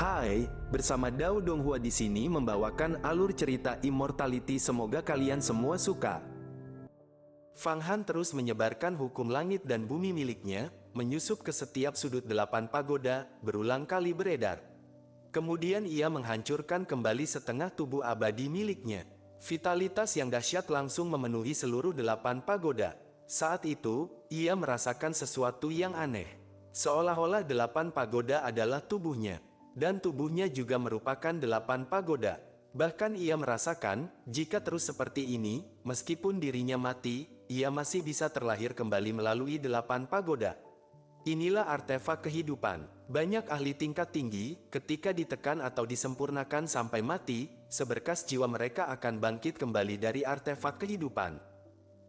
Hai, bersama Dao Donghua di sini membawakan alur cerita Immortality, semoga kalian semua suka. Fang Han terus menyebarkan hukum langit dan bumi miliknya, menyusup ke setiap sudut 8 pagoda, berulang kali beredar. Kemudian ia menghancurkan kembali setengah tubuh abadi miliknya. Vitalitas yang dahsyat langsung memenuhi seluruh 8 pagoda. Saat itu, ia merasakan sesuatu yang aneh. Seolah-olah 8 pagoda adalah tubuhnya. Dan tubuhnya juga merupakan 8 pagoda. Bahkan ia merasakan, jika terus seperti ini, meskipun dirinya mati, ia masih bisa terlahir kembali melalui 8 pagoda. Inilah artefak kehidupan. Banyak ahli tingkat tinggi, ketika ditekan atau disempurnakan sampai mati, seberkas jiwa mereka akan bangkit kembali dari artefak kehidupan.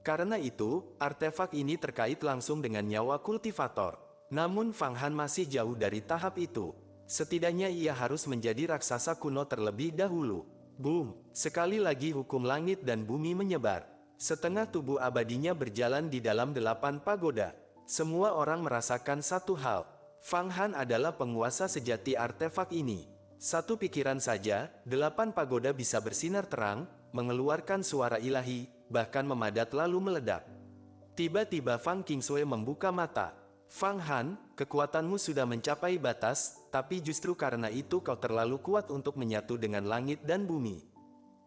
Karena itu, artefak ini terkait langsung dengan nyawa kultivator. Namun Fang Han masih jauh dari tahap itu. Setidaknya ia harus menjadi raksasa kuno terlebih dahulu. Boom! Sekali lagi hukum langit dan bumi menyebar. Setengah tubuh abadinya berjalan di dalam 8 pagoda. Semua orang merasakan satu hal. Fang Han adalah penguasa sejati artefak ini. Satu pikiran saja, 8 pagoda bisa bersinar terang, mengeluarkan suara ilahi, bahkan memadat lalu meledak. Tiba-tiba Fang Qingsui membuka mata. Fang Han, kekuatanmu sudah mencapai batas, tapi justru karena itu kau terlalu kuat untuk menyatu dengan langit dan bumi.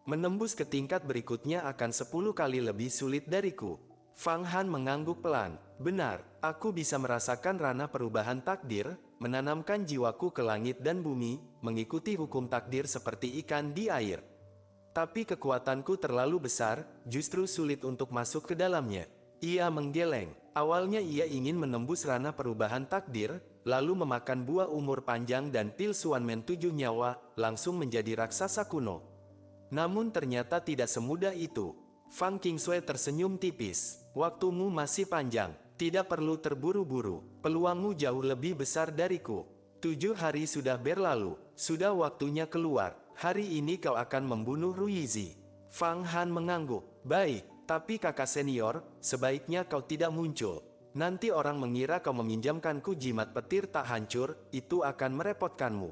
Menembus ke tingkat berikutnya akan 10 kali lebih sulit dariku. Fang Han mengangguk pelan. Benar, aku bisa merasakan ranah perubahan takdir, menanamkan jiwaku ke langit dan bumi, mengikuti hukum takdir seperti ikan di air. Tapi kekuatanku terlalu besar, justru sulit untuk masuk ke dalamnya. Ia menggeleng. Awalnya ia ingin menembus ranah perubahan takdir, lalu memakan buah umur panjang dan pil Suanmen 7 nyawa, langsung menjadi raksasa kuno. Namun ternyata tidak semudah itu. Fang Qingsui tersenyum tipis. Waktumu masih panjang, tidak perlu terburu-buru, peluangmu jauh lebih besar dariku. 7 hari sudah berlalu, sudah waktunya keluar. Hari ini kau akan membunuh Ruizi. Fang Han mengangguk. Baik. Tapi kakak senior, sebaiknya kau tidak muncul. Nanti orang mengira kau meminjamkanku jimat petir tak hancur, itu akan merepotkanmu.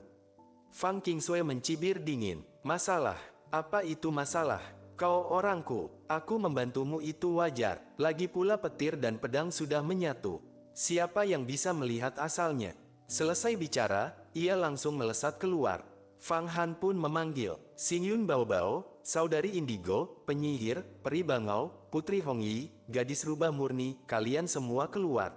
Fang Qingsui mencibir dingin. Masalah? Apa itu masalah? Kau orangku, aku membantumu itu wajar. Lagi pula petir dan pedang sudah menyatu. Siapa yang bisa melihat asalnya? Selesai bicara, ia langsung melesat keluar. Fang Han pun memanggil, Xingyun Baobao, saudari Indigo, penyihir, peri bangau, putri Hong Yi, gadis rubah murni, kalian semua keluar.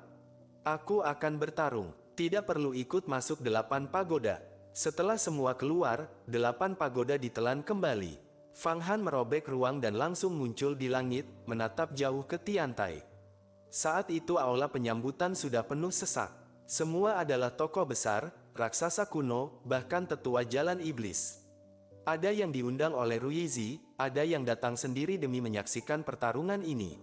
Aku akan bertarung, tidak perlu ikut masuk 8 pagoda. Setelah semua keluar, 8 pagoda ditelan kembali. Fang Han merobek ruang dan langsung muncul di langit, menatap jauh ke Tiantai. Saat itu aula penyambutan sudah penuh sesak. Semua adalah tokoh besar, raksasa kuno, bahkan tetua jalan iblis. Ada yang diundang oleh Ruizi, ada yang datang sendiri demi menyaksikan pertarungan ini.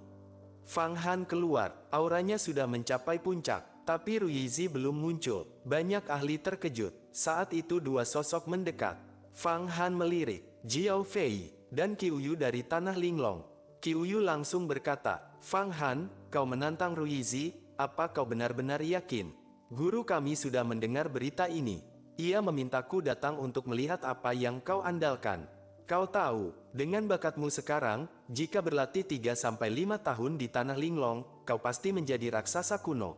Fang Han keluar, auranya sudah mencapai puncak, tapi Ruizi belum muncul. Banyak ahli terkejut. Saat itu dua sosok mendekat. Fang Han melirik, Jiao Fei, dan Qiuyu dari Tanah Linglong. Qiuyu langsung berkata, Fang Han, kau menantang Ruizi, apa kau benar-benar yakin? Guru kami sudah mendengar berita ini. Ia memintaku datang untuk melihat apa yang kau andalkan. Kau tahu, dengan bakatmu sekarang, jika berlatih 3-5 tahun di Tanah Linglong, kau pasti menjadi raksasa kuno.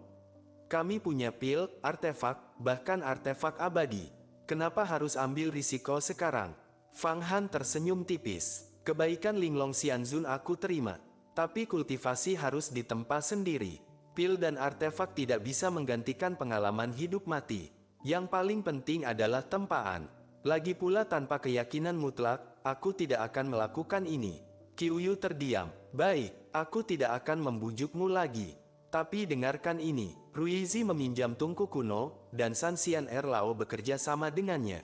Kami punya pil, artefak, bahkan artefak abadi. Kenapa harus ambil risiko sekarang? Fang Han tersenyum tipis. Kebaikan Linglong Xianzun aku terima. Tapi kultivasi harus ditempa sendiri. Pil dan artefak tidak bisa menggantikan pengalaman hidup mati. Yang paling penting adalah tempaan. Lagi pula tanpa keyakinan mutlak, aku tidak akan melakukan ini. Qiuyu terdiam. Baik, aku tidak akan membujukmu lagi. Tapi dengarkan ini, Ruizi meminjam tungku kuno, dan San Xian Erlao bekerja sama dengannya.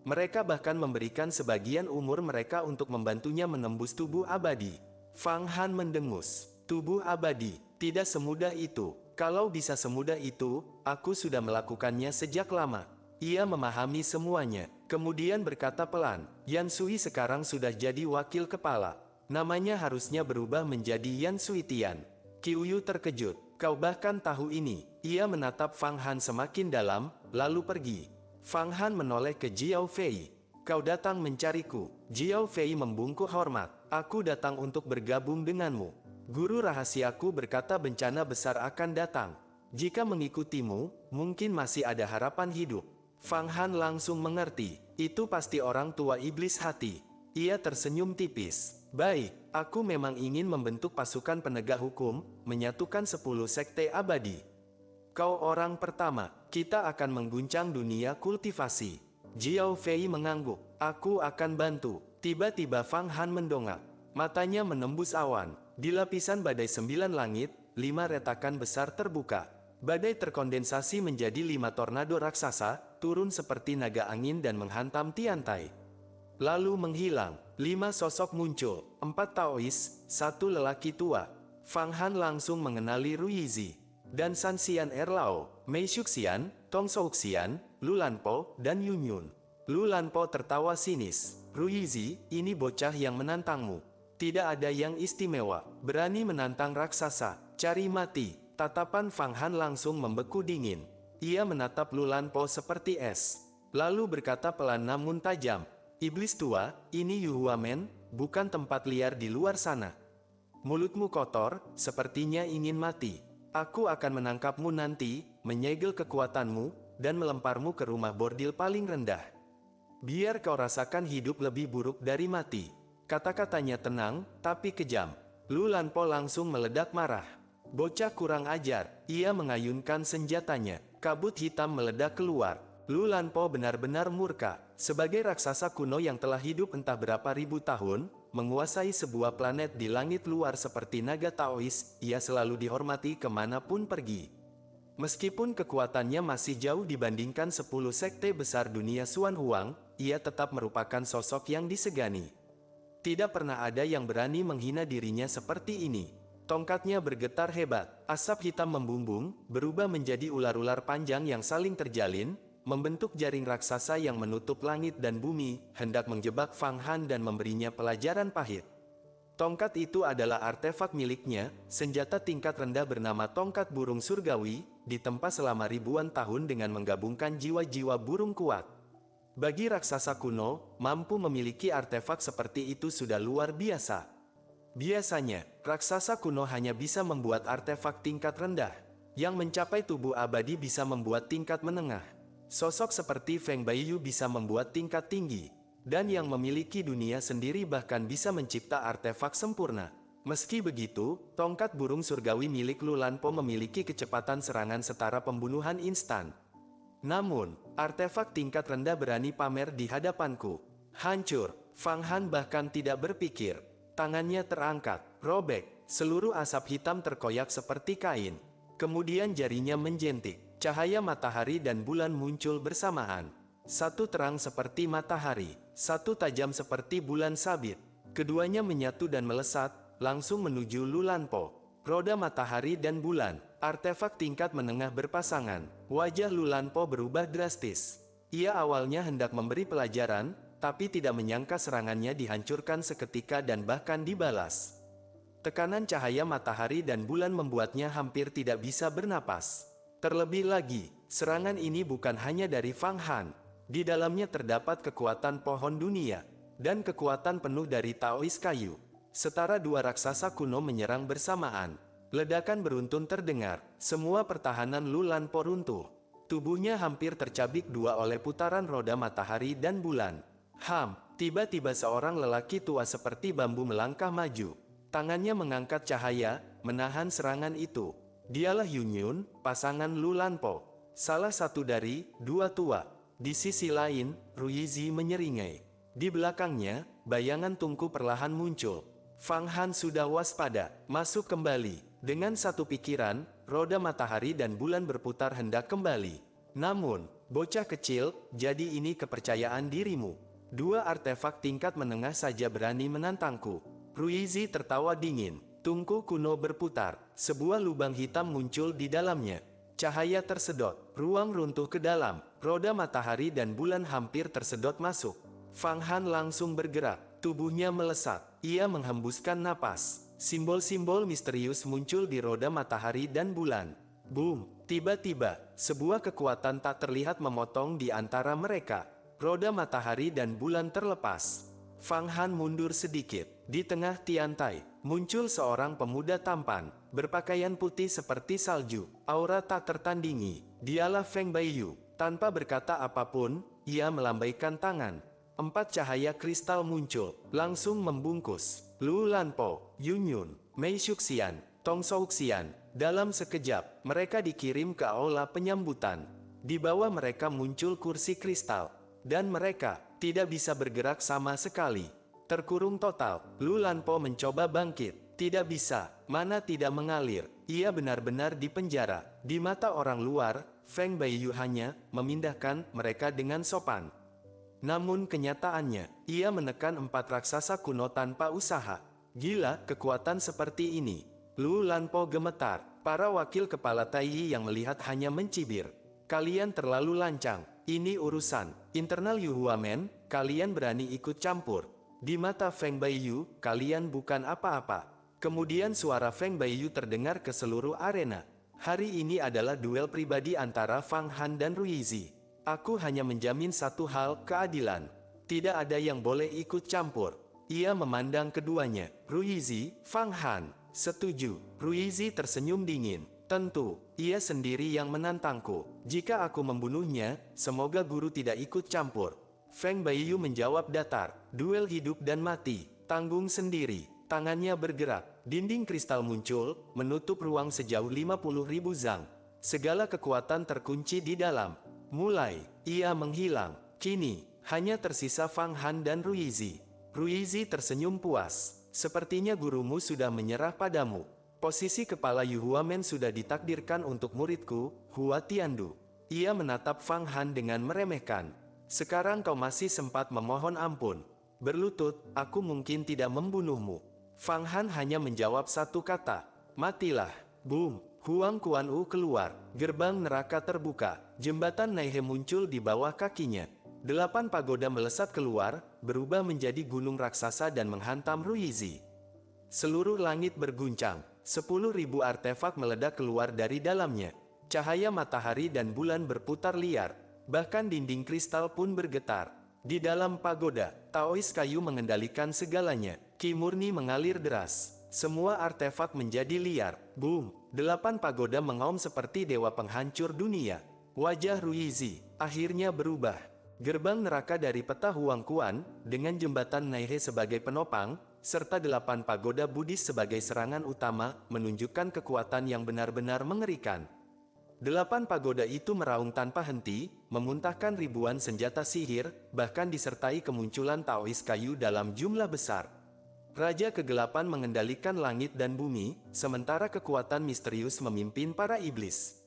Mereka bahkan memberikan sebagian umur mereka untuk membantunya menembus tubuh abadi. Fang Han mendengus. Tubuh abadi, tidak semudah itu. Kalau bisa semudah itu, aku sudah melakukannya sejak lama. Ia memahami semuanya, kemudian berkata pelan, Yan Sui sekarang sudah jadi wakil kepala. Namanya harusnya berubah menjadi Yan Sui Tian. Qiuyu terkejut, kau bahkan tahu ini. Ia menatap Fang Han semakin dalam, lalu pergi. Fang Han menoleh ke Jiao Fei. Kau datang mencariku. Jiao Fei membungkuk hormat. Aku datang untuk bergabung denganmu. Guru rahasiaku berkata bencana besar akan datang. Jika mengikutimu, mungkin masih ada harapan hidup. Fang Han langsung mengerti. Itu pasti orang tua iblis hati. Ia tersenyum tipis. Baik, aku memang ingin membentuk pasukan penegak hukum, menyatukan 10 sekte abadi. Kau orang pertama, kita akan mengguncang dunia kultivasi. Jiao Fei mengangguk. Aku akan bantu. Tiba-tiba Fang Han mendongak. Matanya menembus awan. Di lapisan badai 9 langit, 5 retakan besar terbuka. Badai terkondensasi menjadi 5 tornado raksasa, turun seperti naga angin dan menghantam Tiantai. Lalu menghilang. 5 sosok muncul. 4 Taois, 1 lelaki tua. Fang Han langsung mengenali Ruizi dan San Xian Erlao, Mei Xuxian, Tong Souxian, Lu Lanpo, dan Yun Yun. Lu Lanpo tertawa sinis. Ruizi, ini bocah yang menantangmu. Tidak ada yang istimewa. Berani menantang raksasa. Cari mati. Tatapan Fang Han langsung membeku dingin. Ia menatap Lu Lanpo seperti es. Lalu berkata pelan namun tajam. Iblis tua, ini Yuhuamen, bukan tempat liar di luar sana. Mulutmu kotor, sepertinya ingin mati. Aku akan menangkapmu nanti, menyegel kekuatanmu, dan melemparmu ke rumah bordil paling rendah. Biar kau rasakan hidup lebih buruk dari mati. Kata-katanya tenang, tapi kejam. Lu Lanpo langsung meledak marah. Bocah kurang ajar, ia mengayunkan senjatanya. Kabut hitam meledak keluar. Lu Lanpo benar-benar murka. Sebagai raksasa kuno yang telah hidup entah berapa ribu tahun, menguasai sebuah planet di langit luar seperti naga Taois, ia selalu dihormati kemanapun pergi. Meskipun kekuatannya masih jauh dibandingkan 10 sekte besar dunia Xuan Huang, ia tetap merupakan sosok yang disegani. Tidak pernah ada yang berani menghina dirinya seperti ini. Tongkatnya bergetar hebat, asap hitam membumbung, berubah menjadi ular-ular panjang yang saling terjalin, membentuk jaring raksasa yang menutup langit dan bumi, hendak menjebak Fang Han dan memberinya pelajaran pahit. Tongkat itu adalah artefak miliknya, senjata tingkat rendah bernama tongkat burung surgawi, ditempa selama ribuan tahun dengan menggabungkan jiwa-jiwa burung kuat. Bagi raksasa kuno, mampu memiliki artefak seperti itu sudah luar biasa. Biasanya, raksasa kuno hanya bisa membuat artefak tingkat rendah. Yang mencapai tubuh abadi bisa membuat tingkat menengah. Sosok seperti Feng Baiyu bisa membuat tingkat tinggi. Dan yang memiliki dunia sendiri bahkan bisa mencipta artefak sempurna. Meski begitu, tongkat burung surgawi milik Lu Lanpo memiliki kecepatan serangan setara pembunuhan instan. Namun, artefak tingkat rendah berani pamer di hadapanku. Hancur. Fang Han bahkan tidak berpikir. Tangannya terangkat, robek. Seluruh asap hitam terkoyak seperti kain. Kemudian jarinya menjentik. Cahaya matahari dan bulan muncul bersamaan. Satu terang seperti matahari, satu tajam seperti bulan sabit. Keduanya menyatu dan melesat, langsung menuju Lu Lanpo. Roda matahari dan bulan, artefak tingkat menengah berpasangan. Wajah Lu Lanpo berubah drastis. Ia awalnya hendak memberi pelajaran, tapi tidak menyangka serangannya dihancurkan seketika dan bahkan dibalas. Tekanan cahaya matahari dan bulan membuatnya hampir tidak bisa bernapas. Terlebih lagi, serangan ini bukan hanya dari Fang Han. Di dalamnya terdapat kekuatan pohon dunia, dan kekuatan penuh dari Taois kayu. Setara dua raksasa kuno menyerang bersamaan. Ledakan beruntun terdengar, semua pertahanan Lu Lanpo runtuh. Tubuhnya hampir tercabik dua oleh putaran roda matahari dan bulan. Tiba-tiba seorang lelaki tua seperti bambu melangkah maju. Tangannya mengangkat cahaya, menahan serangan itu. Dialah Yun Yun, pasangan Lu Lanpo. Salah satu dari dua tua. Di sisi lain, Ruizi menyeringai. Di belakangnya, bayangan tungku perlahan muncul. Fang Han sudah waspada, masuk kembali. Dengan satu pikiran, roda matahari dan bulan berputar hendak kembali. Namun, bocah kecil, jadi ini kepercayaan dirimu. Dua artefak tingkat menengah saja berani menantangku. Ruizi tertawa dingin. Tungku kuno berputar, sebuah lubang hitam muncul di dalamnya. Cahaya tersedot, ruang runtuh ke dalam, roda matahari dan bulan hampir tersedot masuk. Fang Han langsung bergerak, tubuhnya melesat, ia menghembuskan napas. Simbol-simbol misterius muncul di roda matahari dan bulan. Boom! Tiba-tiba, sebuah kekuatan tak terlihat memotong di antara mereka. Roda matahari dan bulan terlepas. Fang Han mundur sedikit. Di tengah tiantai, muncul seorang pemuda tampan, berpakaian putih seperti salju, aura tak tertandingi. Dialah Feng Baiyu. Tanpa berkata apapun, ia melambaikan tangan. 4 cahaya kristal muncul, langsung membungkus. Lu Lanpo, Yun Yun, Mei Shuxian, Tong Shouxian. Dalam sekejap, mereka dikirim ke aula penyambutan. Di bawah mereka muncul kursi kristal. Dan mereka tidak bisa bergerak sama sekali. Terkurung total. Lu Lanpo mencoba bangkit. Tidak bisa, mana tidak mengalir. Ia benar-benar dipenjara. Di mata orang luar, Feng Baiyu hanya memindahkan mereka dengan sopan. Namun kenyataannya, ia menekan 4 raksasa kuno tanpa usaha. Gila, kekuatan seperti ini. Lu Lanpo gemetar. Para wakil kepala Taiyi yang melihat hanya mencibir. Kalian terlalu lancang. Ini urusan internal Yu Huamen, kalian berani ikut campur. Di mata Feng Baiyu, kalian bukan apa-apa. Kemudian suara Feng Baiyu terdengar ke seluruh arena. Hari ini adalah duel pribadi antara Fang Han dan Ruizi. Aku hanya menjamin satu hal, keadilan. Tidak ada yang boleh ikut campur. Ia memandang keduanya. Ruizi, Fang Han. Setuju. Ruizi tersenyum dingin. Tentu, ia sendiri yang menantangku. Jika aku membunuhnya, semoga guru tidak ikut campur. Feng Baiyu menjawab datar. Duel hidup dan mati. Tanggung sendiri. Tangannya bergerak. Dinding kristal muncul, menutup ruang sejauh 50.000 zang. Segala kekuatan terkunci di dalam. Mulai, ia menghilang. Kini, hanya tersisa Fang Han dan Ruizi. Ruizi tersenyum puas. Sepertinya gurumu sudah menyerah padamu. Posisi kepala Yu Huamen sudah ditakdirkan untuk muridku, Hua Tiandu. Ia menatap Fang Han dengan meremehkan. Sekarang kau masih sempat memohon ampun. Berlutut, aku mungkin tidak membunuhmu. Fang Han hanya menjawab satu kata. Matilah. Boom. Huang Kuan-u keluar. Gerbang neraka terbuka. Jembatan Naihe muncul di bawah kakinya. 8 pagoda melesat keluar, berubah menjadi gunung raksasa dan menghantam Ruizi. Seluruh langit berguncang. 10.000 artefak meledak keluar dari dalamnya. Cahaya matahari dan bulan berputar liar. Bahkan dinding kristal pun bergetar. Di dalam pagoda, Taois kayu mengendalikan segalanya. Ki murni mengalir deras. Semua artefak menjadi liar. Boom! 8 pagoda mengaum seperti dewa penghancur dunia. Wajah Ruizi akhirnya berubah. Gerbang neraka dari peta Huang Kuan, dengan jembatan Naihe sebagai penopang, serta 8 pagoda Buddhis sebagai serangan utama, menunjukkan kekuatan yang benar-benar mengerikan. 8 pagoda itu meraung tanpa henti, memuntahkan ribuan senjata sihir, bahkan disertai kemunculan Taois kayu dalam jumlah besar. Raja Kegelapan mengendalikan langit dan bumi, sementara kekuatan misterius memimpin para iblis.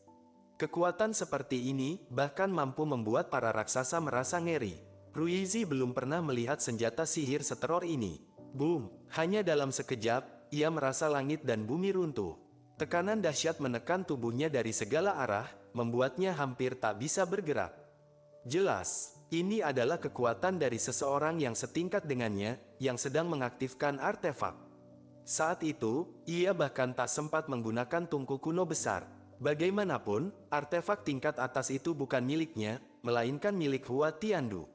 Kekuatan seperti ini bahkan mampu membuat para raksasa merasa ngeri. Ruizi belum pernah melihat senjata sihir seteror ini. Boom! Hanya dalam sekejap, ia merasa langit dan bumi runtuh. Tekanan dahsyat menekan tubuhnya dari segala arah, membuatnya hampir tak bisa bergerak. Jelas, ini adalah kekuatan dari seseorang yang setingkat dengannya, yang sedang mengaktifkan artefak. Saat itu, ia bahkan tak sempat menggunakan tungku kuno besar. Bagaimanapun, artefak tingkat atas itu bukan miliknya, melainkan milik Hua Tiandu.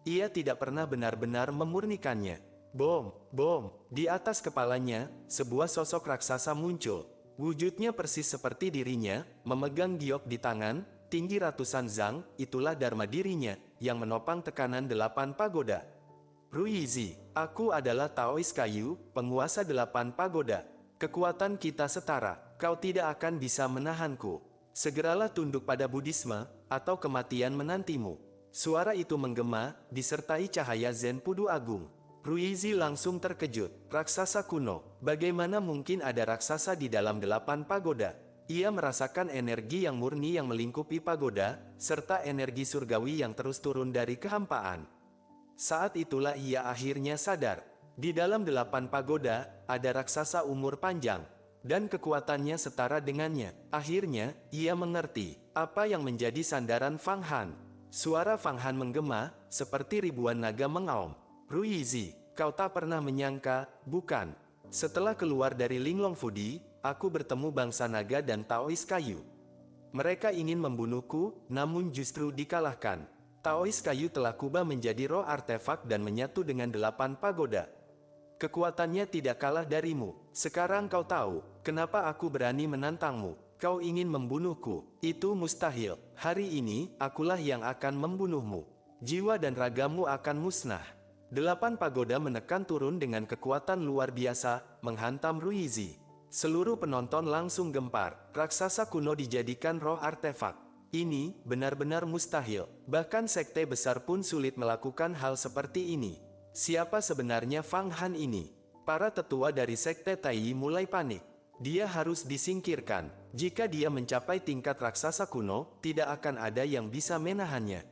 Ia tidak pernah benar-benar memurnikannya. Bom, bom, di atas kepalanya, sebuah sosok raksasa muncul. Wujudnya persis seperti dirinya, memegang giok di tangan, tinggi ratusan zang, itulah dharma dirinya, yang menopang tekanan 8 pagoda. Ruizi, aku adalah Taois kayu, penguasa 8 pagoda. Kekuatan kita setara, kau tidak akan bisa menahanku. Segeralah tunduk pada Buddhisme, atau kematian menantimu. Suara itu menggema, disertai cahaya Zen Pudu Agung. Ruizi langsung terkejut. Raksasa kuno, bagaimana mungkin ada raksasa di dalam 8 pagoda? Ia merasakan energi yang murni yang melingkupi pagoda, serta energi surgawi yang terus turun dari kehampaan. Saat itulah ia akhirnya sadar. Di dalam 8 pagoda, ada raksasa umur panjang, dan kekuatannya setara dengannya. Akhirnya, ia mengerti apa yang menjadi sandaran Fang Han. Suara Fang Han menggema, seperti ribuan naga mengaum. Ruizi, kau tak pernah menyangka, bukan? Setelah keluar dari Linglong Fudi, aku bertemu bangsa naga dan Taois kayu. Mereka ingin membunuhku, namun justru dikalahkan. Taois kayu telah kubah menjadi roh artefak dan menyatu dengan 8 pagoda. Kekuatannya tidak kalah darimu. Sekarang kau tahu, kenapa aku berani menantangmu. Kau ingin membunuhku, itu mustahil. Hari ini, akulah yang akan membunuhmu. Jiwa dan ragamu akan musnah. 8 pagoda menekan turun dengan kekuatan luar biasa, menghantam Ruizi. Seluruh penonton langsung gempar. Raksasa kuno dijadikan roh artefak. Ini benar-benar mustahil. Bahkan sekte besar pun sulit melakukan hal seperti ini. Siapa sebenarnya Fang Han ini? Para tetua dari sekte Tai mulai panik. Dia harus disingkirkan. Jika dia mencapai tingkat raksasa kuno, tidak akan ada yang bisa menahannya.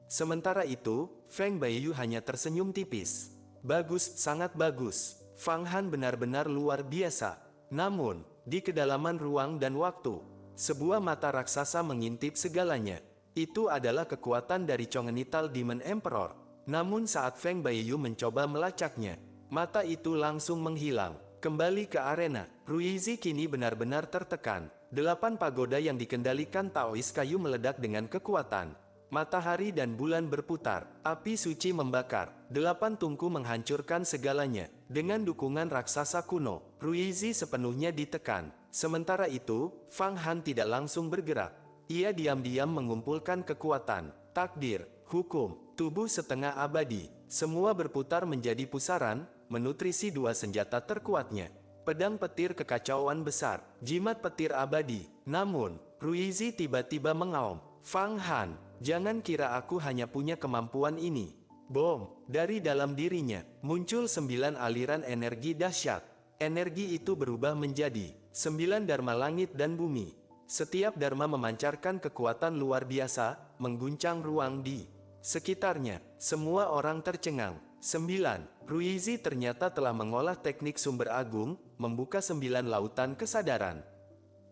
Sementara itu, Feng Baiyu hanya tersenyum tipis. Bagus, sangat bagus. Fang Han benar-benar luar biasa. Namun, di kedalaman ruang dan waktu, sebuah mata raksasa mengintip segalanya. Itu adalah kekuatan dari Congenital Demon Emperor. Namun saat Feng Baiyu mencoba melacaknya, mata itu langsung menghilang. Kembali ke arena, Ruizi kini benar-benar tertekan. 8 pagoda yang dikendalikan Taois kayu meledak dengan kekuatan. Matahari dan bulan berputar, api suci membakar, 8 tungku menghancurkan segalanya. Dengan dukungan raksasa kuno, Ruizi sepenuhnya ditekan. Sementara itu, Fang Han tidak langsung bergerak. Ia diam-diam mengumpulkan kekuatan, takdir, hukum, tubuh setengah abadi. Semua berputar menjadi pusaran, menutrisi 2 senjata terkuatnya. Pedang petir kekacauan besar, jimat petir abadi. Namun, Ruizi tiba-tiba mengaum. Fang Han, jangan kira aku hanya punya kemampuan ini. Bom, dari dalam dirinya, muncul 9 aliran energi dahsyat. Energi itu berubah menjadi 9 dharma langit dan bumi. Setiap dharma memancarkan kekuatan luar biasa, mengguncang ruang di sekitarnya. Semua orang tercengang. 9. Ruizi ternyata telah mengolah teknik sumber agung, membuka 9 lautan kesadaran.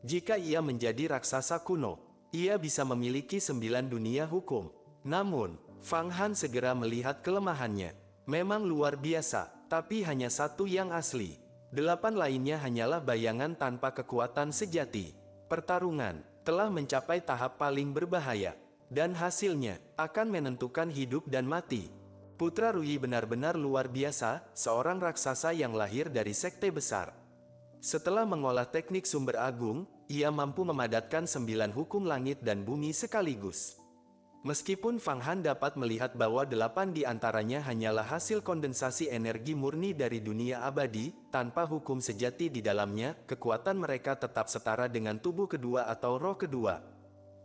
Jika ia menjadi raksasa kuno, ia bisa memiliki 9 dunia hukum. Namun, Fang Han segera melihat kelemahannya. Memang luar biasa, tapi hanya satu yang asli. 8 lainnya hanyalah bayangan tanpa kekuatan sejati. Pertarungan telah mencapai tahap paling berbahaya, dan hasilnya akan menentukan hidup dan mati. Putra Rui benar-benar luar biasa, seorang raksasa yang lahir dari sekte besar. Setelah mengolah teknik sumber agung, ia mampu memadatkan 9 hukum langit dan bumi sekaligus. Meskipun Fang Han dapat melihat bahwa 8 di antaranya hanyalah hasil kondensasi energi murni dari dunia abadi, tanpa hukum sejati di dalamnya, kekuatan mereka tetap setara dengan tubuh kedua atau roh kedua.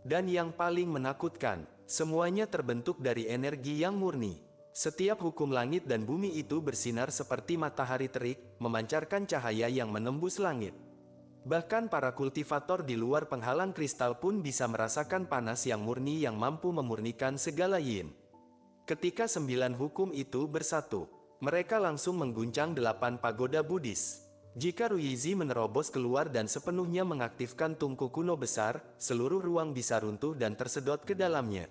Dan yang paling menakutkan, semuanya terbentuk dari energi yang murni. Setiap hukum langit dan bumi itu bersinar seperti matahari terik, memancarkan cahaya yang menembus langit. Bahkan para kultivator di luar penghalang kristal pun bisa merasakan panas yang murni yang mampu memurnikan segala yin. Ketika 9 hukum itu bersatu, mereka langsung mengguncang 8 pagoda Buddhis. Jika Ruizi menerobos keluar dan sepenuhnya mengaktifkan tungku kuno besar, seluruh ruang bisa runtuh dan tersedot ke dalamnya.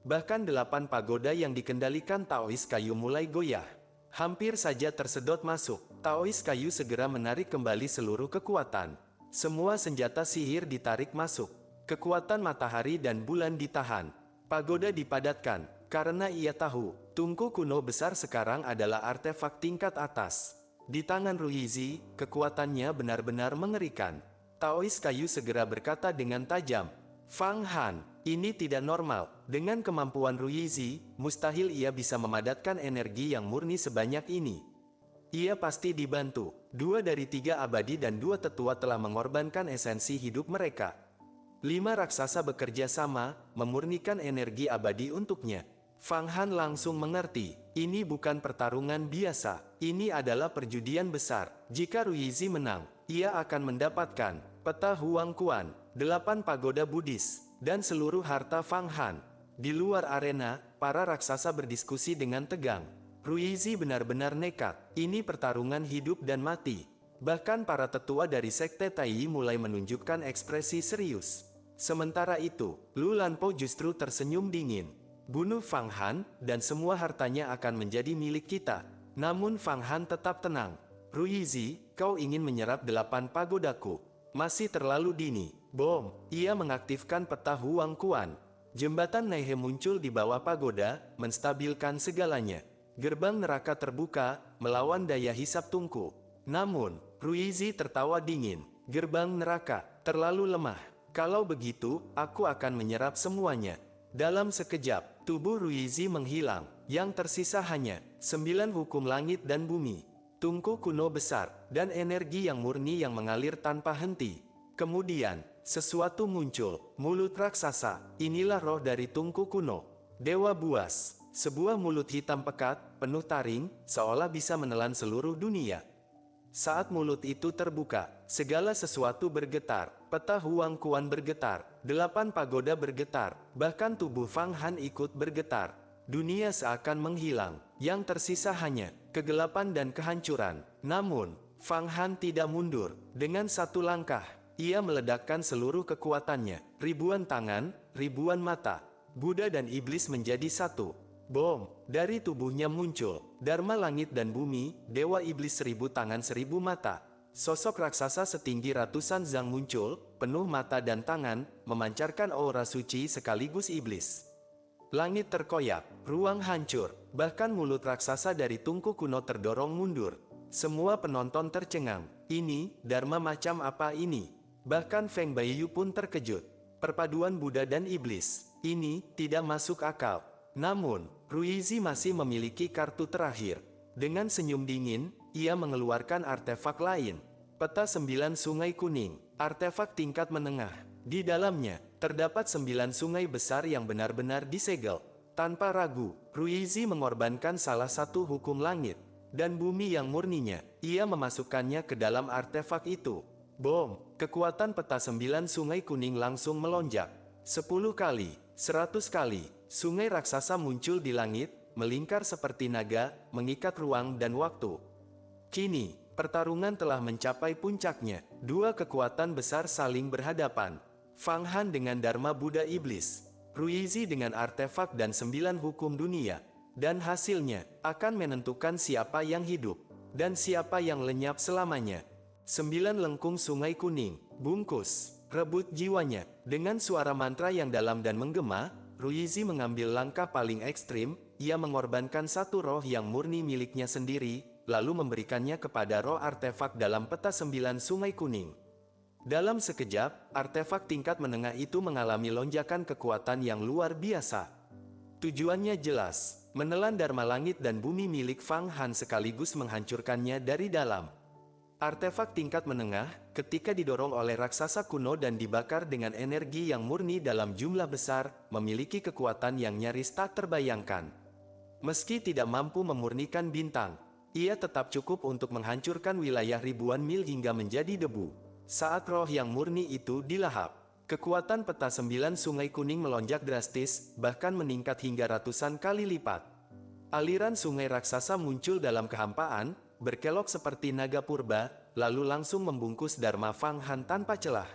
Bahkan 8 pagoda yang dikendalikan Taois kayu mulai goyah. Hampir saja tersedot masuk. Taois kayu segera menarik kembali seluruh kekuatan. Semua senjata sihir ditarik masuk. Kekuatan matahari dan bulan ditahan. Pagoda dipadatkan, karena ia tahu, tungku kuno besar sekarang adalah artefak tingkat atas. Di tangan Ruizi, kekuatannya benar-benar mengerikan. Taois kayu segera berkata dengan tajam, Fang Han, ini tidak normal. Dengan kemampuan Ruizi, mustahil ia bisa memadatkan energi yang murni sebanyak ini. Ia pasti dibantu. 2 dari 3 abadi dan 2 tetua telah mengorbankan esensi hidup mereka. 5 raksasa bekerja sama, memurnikan energi abadi untuknya. Fang Han langsung mengerti, ini bukan pertarungan biasa, ini adalah perjudian besar. Jika Ruizi menang, ia akan mendapatkan peta Huang Quan, 8 pagoda Buddhis, dan seluruh harta Fang Han. Di luar arena, para raksasa berdiskusi dengan tegang. Ruizi benar-benar nekat, ini pertarungan hidup dan mati. Bahkan para tetua dari sekte Tai mulai menunjukkan ekspresi serius. Sementara itu, Lu Lanpo justru tersenyum dingin. Bunuh Fang Han, dan semua hartanya akan menjadi milik kita. Namun Fang Han tetap tenang. Ruizi, kau ingin menyerap 8 pagodaku. Masih terlalu dini. Bom, ia mengaktifkan peta Huang Quan. Jembatan Naihe muncul di bawah pagoda, menstabilkan segalanya. Gerbang neraka terbuka, melawan daya hisap tungku. Namun, Ruizi tertawa dingin. Gerbang neraka, terlalu lemah. Kalau begitu, aku akan menyerap semuanya. Dalam sekejap, tubuh Ruizi menghilang. Yang tersisa hanya 9 hukum langit dan bumi. Tungku kuno besar, dan energi yang murni yang mengalir tanpa henti. Kemudian, sesuatu muncul, mulut raksasa. Inilah roh dari tungku kuno. Dewa buas, sebuah mulut hitam pekat, penuh taring, seolah bisa menelan seluruh dunia. Saat mulut itu terbuka, segala sesuatu bergetar. Peta Huang Quan bergetar, 8 pagoda bergetar, bahkan tubuh Fang Han ikut bergetar. Dunia seakan menghilang, yang tersisa hanya kegelapan dan kehancuran. Namun, Fang Han tidak mundur. Dengan satu langkah, ia meledakkan seluruh kekuatannya. Ribuan tangan, ribuan mata. Buddha dan iblis menjadi satu. Bom, dari tubuhnya muncul Dharma langit dan bumi, dewa iblis 1000 tangan 1000 mata. Sosok raksasa setinggi ratusan zang muncul, penuh mata dan tangan, memancarkan aura suci sekaligus iblis. Langit terkoyak, ruang hancur, bahkan mulut raksasa dari tungku kuno terdorong mundur. Semua penonton tercengang. Ini, Dharma macam apa ini? Bahkan Feng Baiyu pun terkejut. Perpaduan Buddha dan iblis. Ini tidak masuk akal. Namun, Ruizi masih memiliki kartu terakhir. Dengan senyum dingin, ia mengeluarkan artefak lain. Peta 9 sungai kuning. Artefak tingkat menengah. Di dalamnya, terdapat 9 sungai besar yang benar-benar disegel. Tanpa ragu, Ruizi mengorbankan salah satu hukum langit dan bumi yang murninya. Ia memasukkannya ke dalam artefak itu. Bom, kekuatan peta 9 sungai kuning langsung melonjak. 10 kali, 100 kali, sungai raksasa muncul di langit, melingkar seperti naga, mengikat ruang dan waktu. Kini, pertarungan telah mencapai puncaknya. Dua kekuatan besar saling berhadapan. Fang Han dengan Dharma Buddha Iblis, Ruizi dengan artefak dan 9 hukum dunia. Dan hasilnya, akan menentukan siapa yang hidup, dan siapa yang lenyap selamanya. 9 lengkung sungai kuning, bungkus, rebut jiwanya. Dengan suara mantra yang dalam dan menggema, Ruizi mengambil langkah paling ekstrim. Ia mengorbankan satu roh yang murni miliknya sendiri, lalu memberikannya kepada roh artefak dalam peta 9 sungai kuning. Dalam sekejap, artefak tingkat menengah itu mengalami lonjakan kekuatan yang luar biasa. Tujuannya jelas, menelan Dharma langit dan bumi milik Fang Han sekaligus menghancurkannya dari dalam. Artefak tingkat menengah, ketika didorong oleh raksasa kuno dan dibakar dengan energi yang murni dalam jumlah besar, memiliki kekuatan yang nyaris tak terbayangkan. Meski tidak mampu memurnikan bintang, ia tetap cukup untuk menghancurkan wilayah ribuan mil hingga menjadi debu. Saat roh yang murni itu dilahap, kekuatan peta 9 sungai kuning melonjak drastis, bahkan meningkat hingga ratusan kali lipat. Aliran sungai raksasa muncul dalam kehampaan, berkelok seperti naga purba, lalu langsung membungkus Dharma Fang Han tanpa celah.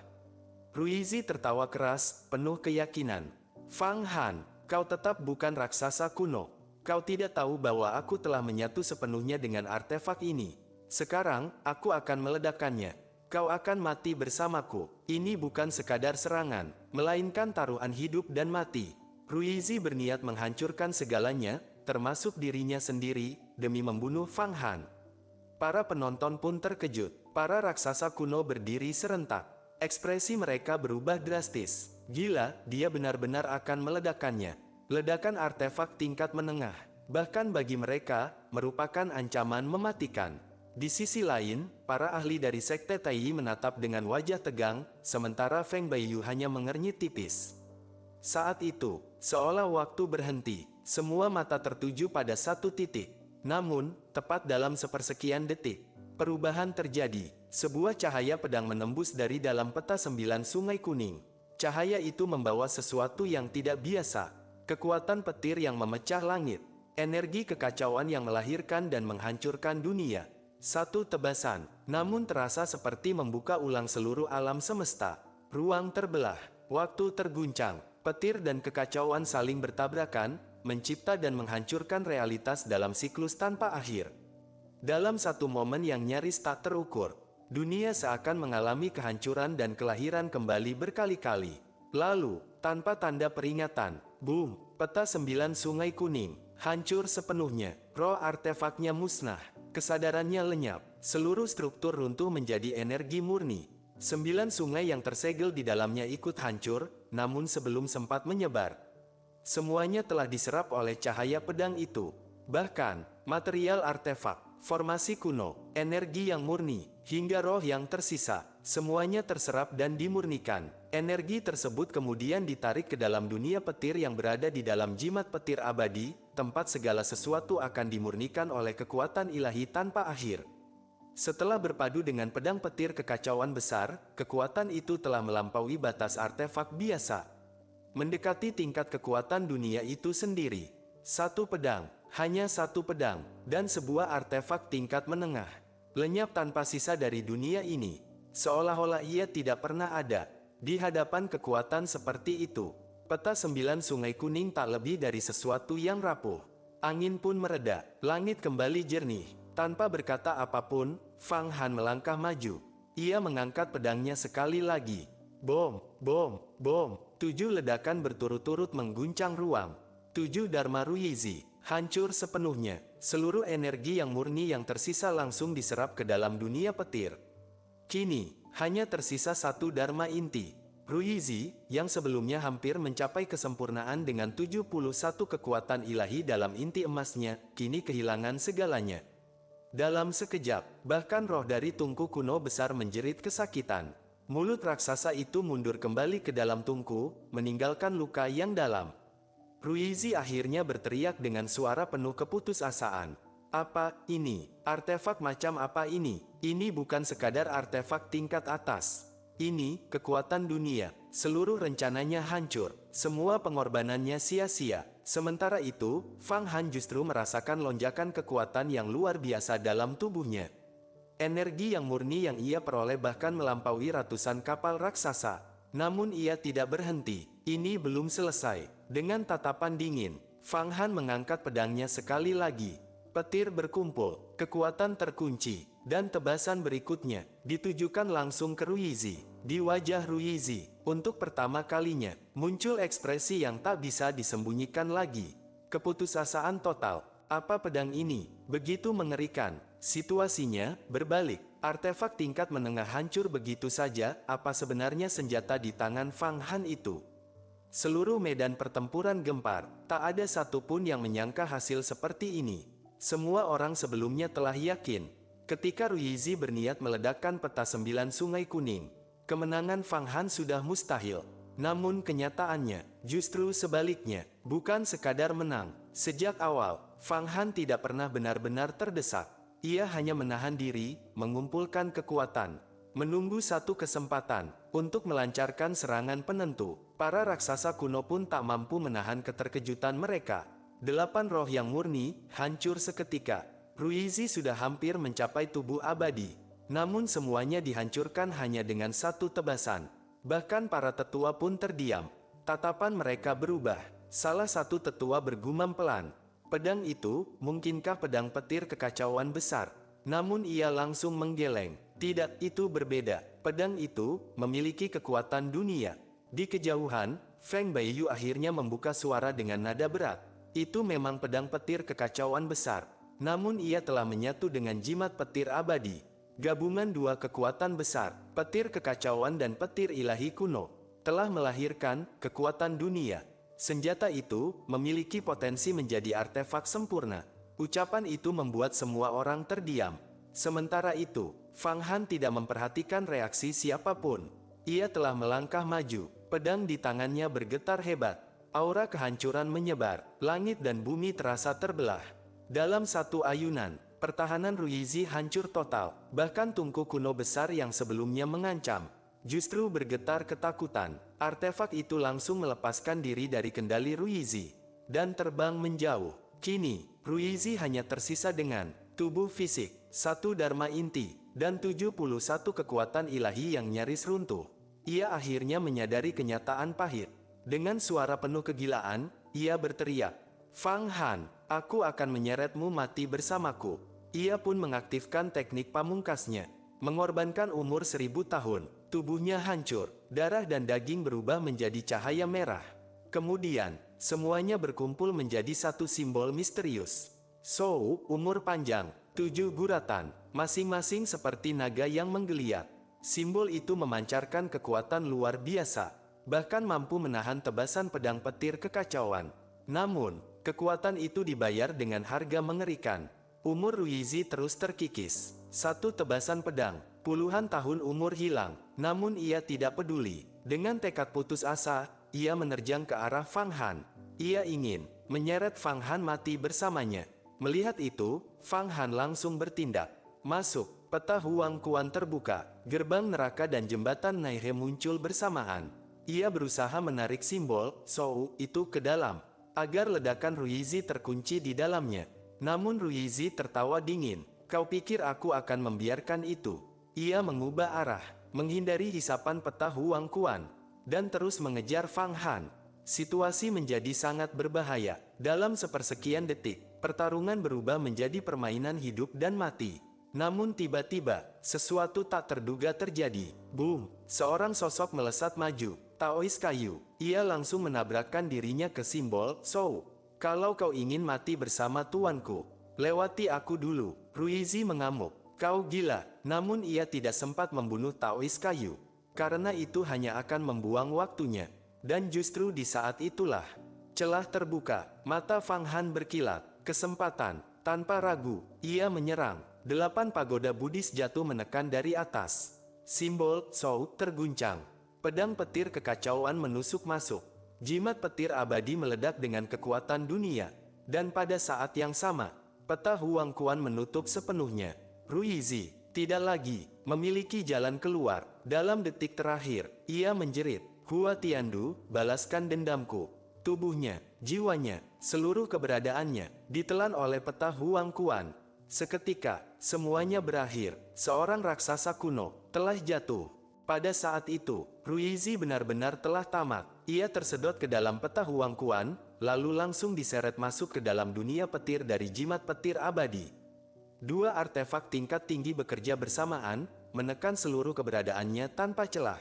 Ruizi tertawa keras, penuh keyakinan. Fang Han, kau tetap bukan raksasa kuno. Kau tidak tahu bahwa aku telah menyatu sepenuhnya dengan artefak ini. Sekarang, aku akan meledakkannya. Kau akan mati bersamaku. Ini bukan sekadar serangan, melainkan taruhan hidup dan mati. Ruizi berniat menghancurkan segalanya, termasuk dirinya sendiri, demi membunuh Fang Han. Para penonton pun terkejut. Para raksasa kuno berdiri serentak. Ekspresi mereka berubah drastis. Gila, dia benar-benar akan meledakkannya. Ledakan artefak tingkat menengah, bahkan bagi mereka, merupakan ancaman mematikan. Di sisi lain, para ahli dari Sekte Taiyi menatap dengan wajah tegang, sementara Feng Baiyu hanya mengernyit tipis. Saat itu, seolah waktu berhenti, semua mata tertuju pada satu titik. Namun, tepat dalam sepersekian detik, perubahan terjadi. Sebuah cahaya pedang menembus dari dalam peta 9 sungai kuning. Cahaya itu membawa sesuatu yang tidak biasa. Kekuatan petir yang memecah langit. Energi kekacauan yang melahirkan dan menghancurkan dunia. Satu tebasan, namun terasa seperti membuka ulang seluruh alam semesta. Ruang terbelah, waktu terguncang, petir dan kekacauan saling bertabrakan, mencipta dan menghancurkan realitas dalam siklus tanpa akhir. Dalam satu momen yang nyaris tak terukur, Dunia seakan mengalami kehancuran dan kelahiran kembali berkali-kali. Lalu, tanpa tanda peringatan, boom, peta 9 sungai kuning, hancur sepenuhnya, roh artefaknya musnah, kesadarannya lenyap, seluruh struktur runtuh menjadi energi murni. 9 sungai yang tersegel di dalamnya ikut hancur, namun sebelum sempat menyebar, semuanya telah diserap oleh cahaya pedang itu. Bahkan, material artefak, formasi kuno, energi yang murni, hingga roh yang tersisa, semuanya terserap dan dimurnikan. Energi tersebut kemudian ditarik ke dalam dunia petir yang berada di dalam jimat petir abadi, tempat segala sesuatu akan dimurnikan oleh kekuatan ilahi tanpa akhir. Setelah berpadu dengan pedang petir kekacauan besar, kekuatan itu telah melampaui batas artefak biasa, mendekati tingkat kekuatan dunia itu sendiri. Satu pedang, hanya satu pedang, dan sebuah artefak tingkat menengah, lenyap tanpa sisa dari dunia ini, seolah-olah ia tidak pernah ada. Di hadapan kekuatan seperti itu, peta 9 sungai kuning tak lebih dari sesuatu yang rapuh. Angin pun mereda, langit kembali jernih. Tanpa berkata apapun, Fang Han melangkah maju. Ia mengangkat pedangnya sekali lagi. Bom, bom, bom. 7 ledakan berturut-turut mengguncang ruang. 7 Dharma Ruyizi hancur sepenuhnya. Seluruh energi yang murni yang tersisa langsung diserap ke dalam dunia petir. Kini, hanya tersisa satu Dharma inti. Ruyizi, yang sebelumnya hampir mencapai kesempurnaan dengan 71 kekuatan ilahi dalam inti emasnya, kini kehilangan segalanya. Dalam sekejap, bahkan roh dari tungku kuno besar menjerit kesakitan. Mulut raksasa itu mundur kembali ke dalam tungku, meninggalkan luka yang dalam. Ruyizi akhirnya berteriak dengan suara penuh keputusasaan. Apa ini? Artefak macam apa ini? Ini bukan sekadar artefak tingkat atas. Ini kekuatan dunia. Seluruh rencananya hancur. Semua pengorbanannya sia-sia. Sementara itu, Fang Han justru merasakan lonjakan kekuatan yang luar biasa dalam tubuhnya. Energi yang murni yang ia peroleh bahkan melampaui ratusan kapal raksasa. Namun ia tidak berhenti. Ini belum selesai. Dengan tatapan dingin, Fang Han mengangkat pedangnya sekali lagi. Petir berkumpul, kekuatan terkunci, dan tebasan berikutnya ditujukan langsung ke Ruyizi. Di wajah Ruyizi, untuk pertama kalinya, muncul ekspresi yang tak bisa disembunyikan lagi. Keputusasaan total. Apa pedang ini? Begitu mengerikan. Situasinya berbalik. Artefak tingkat menengah hancur begitu saja. Apa sebenarnya senjata di tangan Fang Han itu? Seluruh medan pertempuran gempar. Tak ada satupun yang menyangka hasil seperti ini. Semua orang sebelumnya telah yakin, ketika Ruyizi berniat meledakkan peta 9 sungai kuning, kemenangan Fang Han sudah mustahil. Namun kenyataannya, justru sebaliknya, bukan sekadar menang. Sejak awal, Fang Han tidak pernah benar-benar terdesak. Ia hanya menahan diri, mengumpulkan kekuatan, menunggu satu kesempatan untuk melancarkan serangan penentu. Para raksasa kuno pun tak mampu menahan keterkejutan mereka. 8 roh yang murni, hancur seketika. Ruyizi sudah hampir mencapai tubuh abadi. Namun semuanya dihancurkan hanya dengan satu tebasan. Bahkan para tetua pun terdiam. Tatapan mereka berubah. Salah satu tetua bergumam pelan. Pedang itu, mungkinkah pedang petir kekacauan besar? Namun ia langsung menggeleng. Tidak, itu berbeda. Pedang itu, memiliki kekuatan dunia. Di kejauhan, Feng Baiyu akhirnya membuka suara dengan nada berat. Itu memang pedang petir kekacauan besar. Namun ia telah menyatu dengan jimat petir abadi. Gabungan dua kekuatan besar, petir kekacauan dan petir ilahi kuno, telah melahirkan kekuatan dunia. Senjata itu memiliki potensi menjadi artefak sempurna. Ucapan itu membuat semua orang terdiam. Sementara itu, Fang Han tidak memperhatikan reaksi siapapun. Ia telah melangkah maju, pedang di tangannya bergetar hebat. Aura kehancuran menyebar, langit dan bumi terasa terbelah. Dalam satu ayunan, pertahanan Ruyizi hancur total, bahkan tungku kuno besar yang sebelumnya mengancam, justru bergetar ketakutan. Artefak itu langsung melepaskan diri dari kendali Ruyizi, dan terbang menjauh. Kini, Ruyizi hanya tersisa dengan tubuh fisik, satu Dharma inti, dan 71 kekuatan ilahi yang nyaris runtuh. Ia akhirnya menyadari kenyataan pahit. Dengan suara penuh kegilaan, ia berteriak, "Fang Han, aku akan menyeretmu mati bersamaku." Ia pun mengaktifkan teknik pamungkasnya. mengorbankan umur 1000 tahun. Tubuhnya hancur, darah dan daging berubah menjadi cahaya merah. Kemudian, semuanya berkumpul menjadi satu simbol misterius. Shou, umur panjang, 7 guratan, masing-masing seperti naga yang menggeliat. Simbol itu memancarkan kekuatan luar biasa, bahkan mampu menahan tebasan pedang petir kekacauan. Namun, kekuatan itu dibayar dengan harga mengerikan. Umur Ruizi terus terkikis. Satu tebasan pedang, puluhan tahun umur hilang, namun ia tidak peduli. Dengan tekad putus asa, ia menerjang ke arah Fang Han. Ia ingin menyeret Fang Han mati bersamanya. Melihat itu, Fang Han langsung bertindak. Masuk, peta Huang Kuan terbuka, gerbang neraka dan jembatan Naihe muncul bersamaan. Ia berusaha menarik simbol Shou itu ke dalam, agar ledakan Ruizi terkunci di dalamnya. Namun Ruizi tertawa dingin. Kau pikir aku akan membiarkan itu? Ia mengubah arah, menghindari hisapan peta Huang Kuan, dan terus mengejar Fang Han. Situasi menjadi sangat berbahaya. Dalam sepersekian detik, pertarungan berubah menjadi permainan hidup dan mati. Namun tiba-tiba, sesuatu tak terduga terjadi. Boom! Seorang sosok melesat maju, Taois kayu. Ia langsung menabrakkan dirinya ke simbol Shou. Kalau kau ingin mati bersama tuanku, lewati aku dulu. Ruizi mengamuk. Kau gila. Namun ia tidak sempat membunuh Taois kayu, karena itu hanya akan membuang waktunya. Dan justru di saat itulah, celah terbuka, mata Fang Han berkilat. Kesempatan, tanpa ragu, ia menyerang. 8 pagoda Buddhis jatuh menekan dari atas. Simbol Shou terguncang. Pedang petir kekacauan menusuk masuk. Jimat petir abadi meledak dengan kekuatan dunia. Dan pada saat yang sama, peta Huang Kuan menutup sepenuhnya. Ruizi tidak lagi memiliki jalan keluar. Dalam detik terakhir, ia menjerit, "Hua Tiandu, balaskan dendamku." Tubuhnya, jiwanya, seluruh keberadaannya, ditelan oleh peta Huang Kuan. Seketika, semuanya berakhir. Seorang raksasa kuno telah jatuh. Pada saat itu, Ruizi benar-benar telah tamat. Ia tersedot ke dalam peta Huang Kuan, lalu langsung diseret masuk ke dalam dunia petir dari jimat petir abadi. 2 artefak tingkat tinggi bekerja bersamaan, menekan seluruh keberadaannya tanpa celah.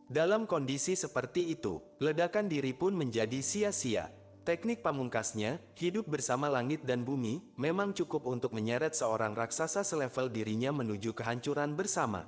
Dalam kondisi seperti itu, ledakan diri pun menjadi sia-sia. Teknik pamungkasnya, hidup bersama langit dan bumi, memang cukup untuk menyeret seorang raksasa selevel dirinya menuju kehancuran bersama.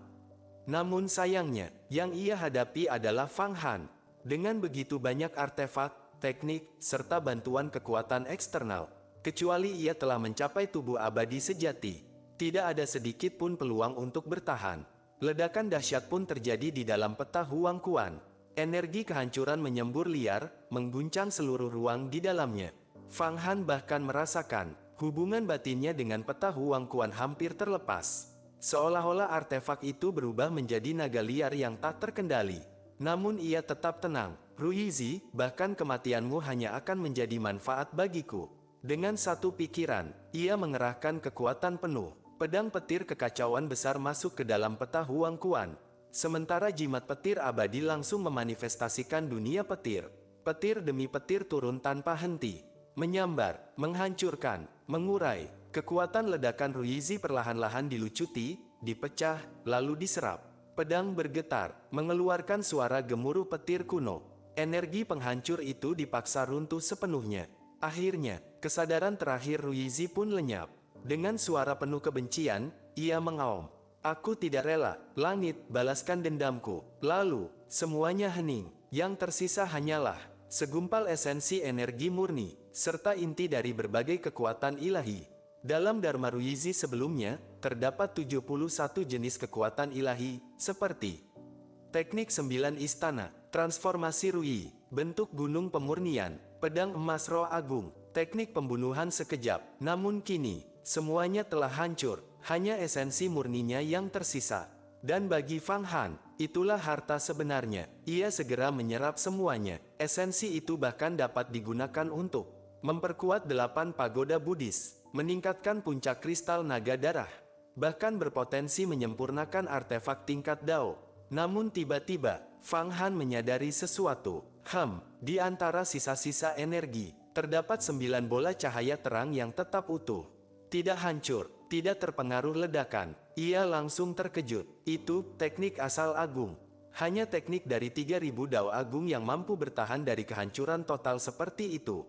Namun sayangnya, yang ia hadapi adalah Fang Han. Dengan begitu banyak artefak, teknik, serta bantuan kekuatan eksternal, kecuali ia telah mencapai tubuh abadi sejati, tidak ada sedikit pun peluang untuk bertahan. Ledakan dahsyat pun terjadi di dalam peta Huang Kuan. Energi kehancuran menyembur liar, mengguncang seluruh ruang di dalamnya. Fang Han bahkan merasakan, hubungan batinnya dengan peta Huang Kuan hampir terlepas. Seolah-olah artefak itu berubah menjadi naga liar yang tak terkendali. Namun ia tetap tenang. Ruizi, bahkan kematianmu hanya akan menjadi manfaat bagiku. Dengan satu pikiran, ia mengerahkan kekuatan penuh. Pedang petir kekacauan besar masuk ke dalam peta Huang Kuan. Sementara jimat petir abadi langsung memanifestasikan dunia petir. Petir demi petir turun tanpa henti. Menyambar, menghancurkan, mengurai. Kekuatan ledakan Ruizi perlahan-lahan dilucuti, dipecah, lalu diserap. Pedang bergetar, mengeluarkan suara gemuruh petir kuno. Energi penghancur itu dipaksa runtuh sepenuhnya. Akhirnya, kesadaran terakhir Ruizi pun lenyap. Dengan suara penuh kebencian, ia mengaum. Aku tidak rela, langit, balaskan dendamku. Lalu, semuanya hening. Yang tersisa hanyalah segumpal esensi energi murni, serta inti dari berbagai kekuatan ilahi. Dalam Dharma Ruizi sebelumnya, terdapat 71 jenis kekuatan ilahi, seperti teknik 9 istana, transformasi Rui, bentuk gunung pemurnian, pedang emas roh agung, teknik pembunuhan sekejap. Namun kini, semuanya telah hancur, hanya esensi murninya yang tersisa. Dan bagi Fang Han, itulah harta sebenarnya. Ia segera menyerap semuanya. Esensi itu bahkan dapat digunakan untuk memperkuat 8 pagoda Buddhis, meningkatkan puncak kristal naga darah, bahkan berpotensi menyempurnakan artefak tingkat Dao. Namun tiba-tiba, Fang Han menyadari sesuatu. Di antara sisa-sisa energi, terdapat 9 bola cahaya terang yang tetap utuh. Tidak hancur, tidak terpengaruh ledakan. Ia langsung terkejut. Itu teknik asal agung. Hanya teknik dari 3000 Dao Agung yang mampu bertahan dari kehancuran total seperti itu.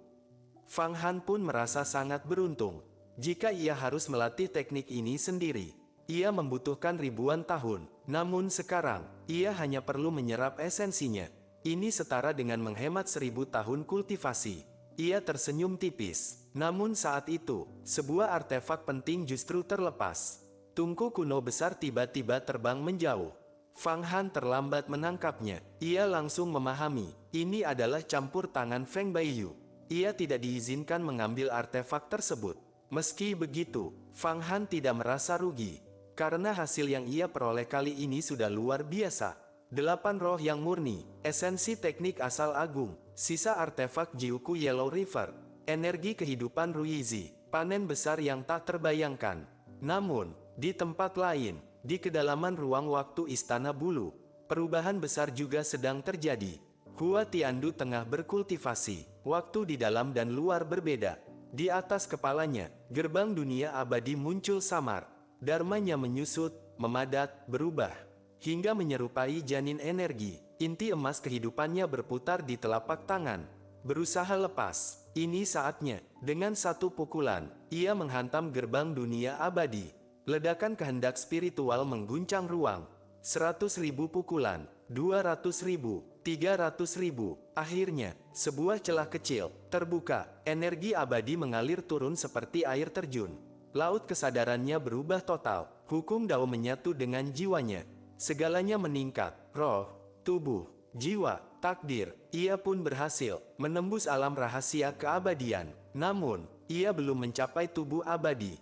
Fang Han pun merasa sangat beruntung. Jika ia harus melatih teknik ini sendiri, ia membutuhkan ribuan tahun. Namun sekarang, ia hanya perlu menyerap esensinya. Ini setara dengan menghemat 1000 tahun kultivasi. Ia tersenyum tipis. Namun saat itu, sebuah artefak penting justru terlepas. Tungku kuno besar tiba-tiba terbang menjauh. Fang Han terlambat menangkapnya. Ia langsung memahami, ini adalah campur tangan Feng Baiyu. Ia tidak diizinkan mengambil artefak tersebut. Meski begitu, Fang Han tidak merasa rugi. Karena hasil yang ia peroleh kali ini sudah luar biasa. 8 roh yang murni, esensi teknik asal agung, sisa artefak Jiuku Yellow River, energi kehidupan Ruizi, panen besar yang tak terbayangkan. Namun, di tempat lain, di kedalaman ruang waktu Istana Bulu, perubahan besar juga sedang terjadi. Hua Tiandu tengah berkultivasi, waktu di dalam dan luar berbeda. Di atas kepalanya, gerbang dunia abadi muncul samar. Dharmanya menyusut, memadat, berubah. Hingga menyerupai janin energi, inti emas kehidupannya berputar di telapak tangan. Berusaha lepas, ini saatnya, dengan satu pukulan, ia menghantam gerbang dunia abadi. Ledakan kehendak spiritual mengguncang ruang. 100.000 pukulan, 200.000, 300.000. Akhirnya, sebuah celah kecil, terbuka, energi abadi mengalir turun seperti air terjun. Laut kesadarannya berubah total, hukum Dao menyatu dengan jiwanya. Segalanya meningkat, roh, tubuh, jiwa, takdir. Ia pun berhasil menembus alam rahasia keabadian. Namun, ia belum mencapai tubuh abadi.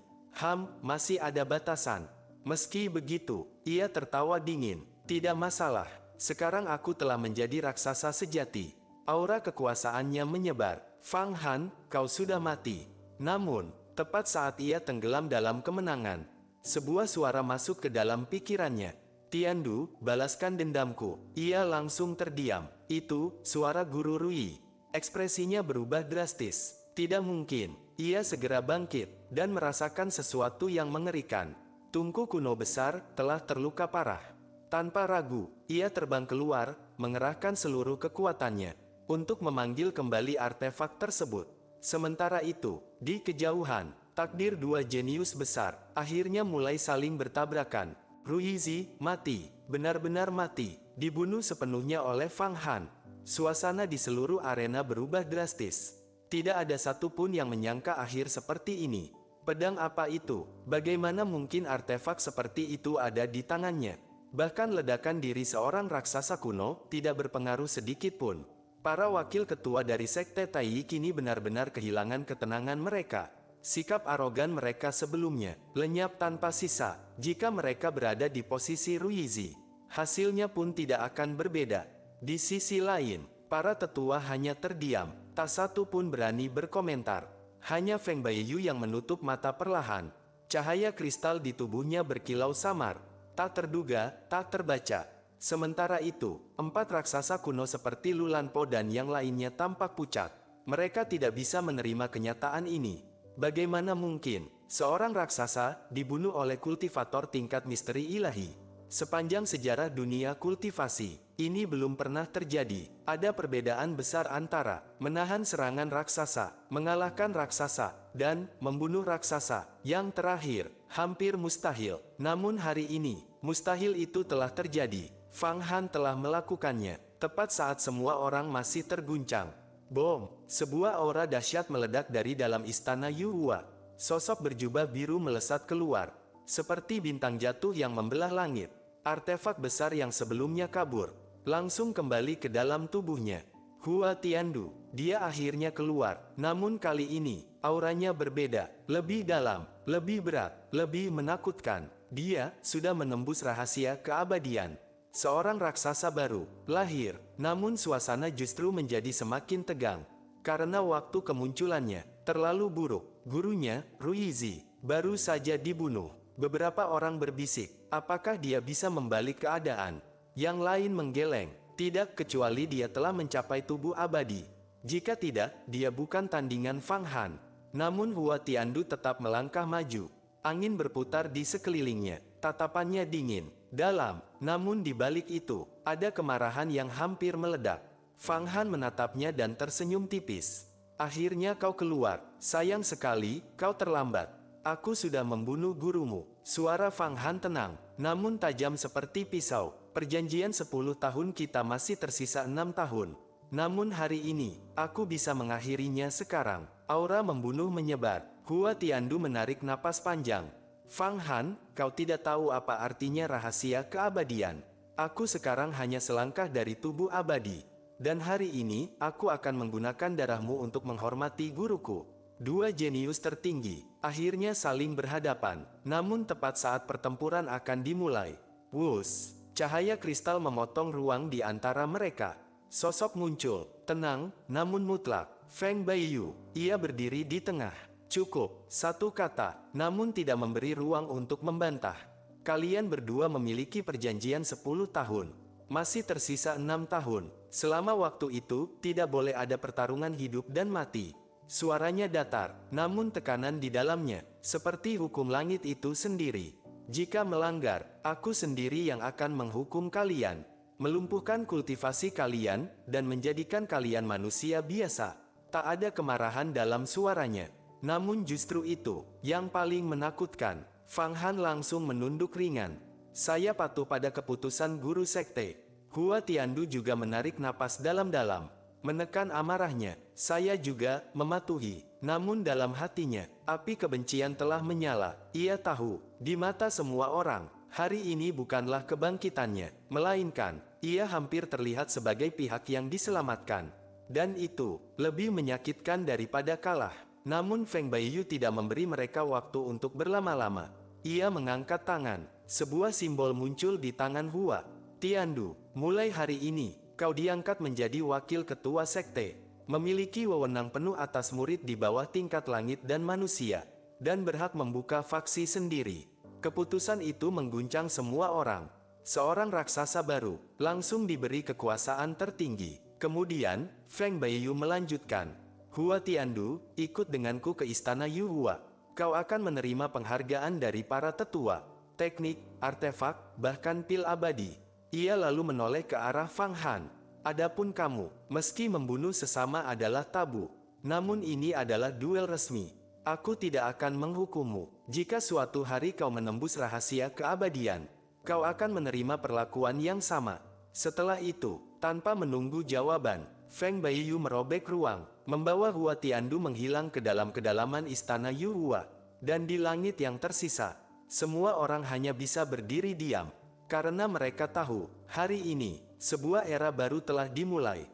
Masih ada batasan. Meski begitu, ia tertawa dingin. Tidak masalah, sekarang aku telah menjadi raksasa sejati. Aura kekuasaannya menyebar. Fang Han, kau sudah mati. Namun, tepat saat ia tenggelam dalam kemenangan, sebuah suara masuk ke dalam pikirannya. Tiandu, balaskan dendamku. Ia langsung terdiam. Itu, suara Guru Rui. Ekspresinya berubah drastis. Tidak mungkin. Ia segera bangkit, dan merasakan sesuatu yang mengerikan. Tungku kuno besar, telah terluka parah. Tanpa ragu, ia terbang keluar, mengerahkan seluruh kekuatannya, untuk memanggil kembali artefak tersebut. Sementara itu, di kejauhan, takdir dua jenius besar, akhirnya mulai saling bertabrakan. Ruizi, mati, benar-benar mati, dibunuh sepenuhnya oleh Fang Han. Suasana di seluruh arena berubah drastis. Tidak ada satupun yang menyangka akhir seperti ini. Pedang apa itu? Bagaimana mungkin artefak seperti itu ada di tangannya? Bahkan ledakan diri seorang raksasa kuno tidak berpengaruh sedikit pun. Para wakil ketua dari Sekte Tai kini benar-benar kehilangan ketenangan mereka. Sikap arogan mereka sebelumnya lenyap tanpa sisa. Jika mereka berada di posisi Ruizi, hasilnya pun tidak akan berbeda. Di sisi lain, para tetua hanya terdiam, tak satu pun berani berkomentar. Hanya Feng Baiyu yang menutup mata perlahan. Cahaya kristal di tubuhnya berkilau samar, tak terduga, tak terbaca. Sementara itu, 4 raksasa kuno seperti Lulanpo dan yang lainnya tampak pucat. Mereka tidak bisa menerima kenyataan ini. Bagaimana mungkin seorang raksasa dibunuh oleh kultivator tingkat misteri ilahi? Sepanjang sejarah dunia kultivasi, ini belum pernah terjadi. Ada perbedaan besar antara menahan serangan raksasa, mengalahkan raksasa, dan membunuh raksasa. Yang terakhir, hampir mustahil. Namun hari ini, mustahil itu telah terjadi. Fang Han telah melakukannya, tepat saat semua orang masih terguncang. Bom! Sebuah aura dahsyat meledak dari dalam istana Yuhua. Sosok berjubah biru melesat keluar, seperti bintang jatuh yang membelah langit. Artefak besar yang sebelumnya kabur, langsung kembali ke dalam tubuhnya. Hua Tiandu, dia akhirnya keluar. Namun kali ini, auranya berbeda, lebih dalam, lebih berat, lebih menakutkan. Dia sudah menembus rahasia keabadian. Seorang raksasa baru lahir, namun suasana justru menjadi semakin tegang. Karena waktu kemunculannya terlalu buruk. Gurunya, Ruizi, baru saja dibunuh. Beberapa orang berbisik, apakah dia bisa membalik keadaan? Yang lain menggeleng, tidak kecuali dia telah mencapai tubuh abadi. Jika tidak, dia bukan tandingan Fang Han. Namun Hua Tiandu tetap melangkah maju. Angin berputar di sekelilingnya, tatapannya dingin, dalam. Namun di balik itu, ada kemarahan yang hampir meledak. Fang Han menatapnya dan tersenyum tipis. Akhirnya kau keluar, sayang sekali, kau terlambat. Aku sudah membunuh gurumu. Suara Fang Han tenang, namun tajam seperti pisau. Perjanjian 10 tahun kita masih tersisa 6 tahun. Namun hari ini, aku bisa mengakhirinya sekarang. Aura membunuh menyebar. Hua Tiandu menarik napas panjang. Fang Han, kau tidak tahu apa artinya rahasia keabadian. Aku sekarang hanya selangkah dari tubuh abadi. Dan hari ini, aku akan menggunakan darahmu untuk menghormati guruku. Dua jenius tertinggi, akhirnya saling berhadapan. Namun tepat saat pertempuran akan dimulai. Wush, cahaya kristal memotong ruang di antara mereka. Sosok muncul, tenang, namun mutlak. Feng Baiyu, ia berdiri di tengah. Cukup, satu kata, namun tidak memberi ruang untuk membantah. Kalian berdua memiliki perjanjian 10 tahun. Masih tersisa 6 tahun. Selama waktu itu, tidak boleh ada pertarungan hidup dan mati. Suaranya datar, namun tekanan di dalamnya, seperti hukum langit itu sendiri. Jika melanggar, aku sendiri yang akan menghukum kalian. Melumpuhkan kultivasi kalian, dan menjadikan kalian manusia biasa. Tak ada kemarahan dalam suaranya. Namun justru itu, yang paling menakutkan. Fang Han langsung menunduk ringan. Saya patuh pada keputusan guru sekte. Hua Tiandu juga menarik napas dalam-dalam. Menekan amarahnya, saya juga mematuhi. Namun dalam hatinya, api kebencian telah menyala. Ia tahu, di mata semua orang, hari ini bukanlah kebangkitannya. Melainkan, ia hampir terlihat sebagai pihak yang diselamatkan. Dan itu, lebih menyakitkan daripada kalah. Namun Feng Baiyu tidak memberi mereka waktu untuk berlama-lama. Ia mengangkat tangan, sebuah simbol muncul di tangan Hua Tiandu. Mulai hari ini, kau diangkat menjadi wakil ketua sekte, memiliki wewenang penuh atas murid di bawah tingkat langit dan manusia, dan berhak membuka faksi sendiri. Keputusan itu mengguncang semua orang. Seorang raksasa baru, langsung diberi kekuasaan tertinggi. Kemudian, Feng Baiyu melanjutkan, Hua Tiandu, ikut denganku ke istana Yu Hua. Kau akan menerima penghargaan dari para tetua, teknik, artefak, bahkan pil abadi. Ia lalu menoleh ke arah Fang Han. Adapun kamu, meski membunuh sesama adalah tabu, namun ini adalah duel resmi. Aku tidak akan menghukummu. Jika suatu hari kau menembus rahasia keabadian, kau akan menerima perlakuan yang sama. Setelah itu, tanpa menunggu jawaban, Feng Baiyu merobek ruang, membawa Hua Tiandu menghilang ke dalam kedalaman istana Yu Hua. Dan di langit yang tersisa, semua orang hanya bisa berdiri diam. Karena mereka tahu, hari ini, sebuah era baru telah dimulai.